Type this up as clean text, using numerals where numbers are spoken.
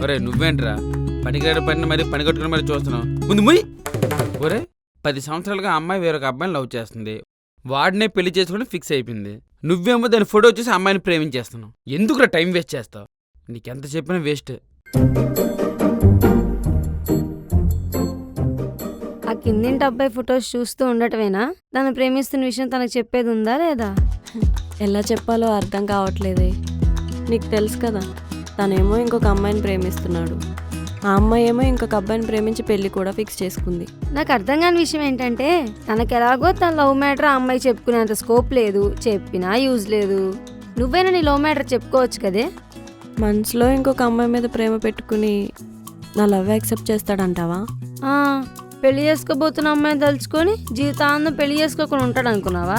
ఒరే నువ్వేంట్రా పనికిరాడు పని మరి పని కట్టుకుని మరి చూస్తున్నావు ముందు ముయ్. ఒరే 10 సంవత్సరాలుగా అమ్మాయి వేరొక అబ్బాయిని లవ్ చేస్తుంది, వాడినే పెళ్లి చేసుకుని ఫిక్స్ అయిపోయింది. నువ్వేమో దాని ఫోటో వచ్చేసి అమ్మాయిని ప్రేమించేస్తున్నావు. ఎందుకురా టైం వేస్ట్ చేస్తావు? నీకెంత చెప్పినా వేస్ట్. ఆ కిందింటి అబ్బాయి ఫొటోస్ చూస్తూ ఉండటమేనా తను ప్రేమిస్తున్న విషయం తనకు చెప్పేది ఉందా లేదా? ఎలా చెప్పాలో అర్థం కావట్లేదే. నీకు తెలుసు కదా, తనేమో ఇంకొక అమ్మాయిని ప్రేమిస్తున్నాడు, ఆ అమ్మాయి ఏమో ఇంకొక అబ్బాయిని ప్రేమించి పెళ్లి కూడా ఫిక్స్ చేసుకుంది. నాకు అర్థం కాని విషయం ఏంటంటే తనకు ఎలాగో తన లవ్ మ్యాటర్ ఆ అమ్మాయి చెప్పుకునేంత స్కోప్ లేదు, చెప్పినా యూజ్ లేదు. నువ్వైనా నీ లవ్ మ్యాటర్ చెప్పుకోవచ్చు కదే. మనసులో ఇంకొక అమ్మాయి మీద ప్రేమ పెట్టుకుని నా లవ్ యాక్సెప్ట్ చేస్తాడంటావా? పెళ్లి చేసుకోబోతున్న అమ్మాయిని తలుచుకొని జీవితాంతం పెళ్లి చేసుకోకుండా ఉంటాడు అనుకున్నావా?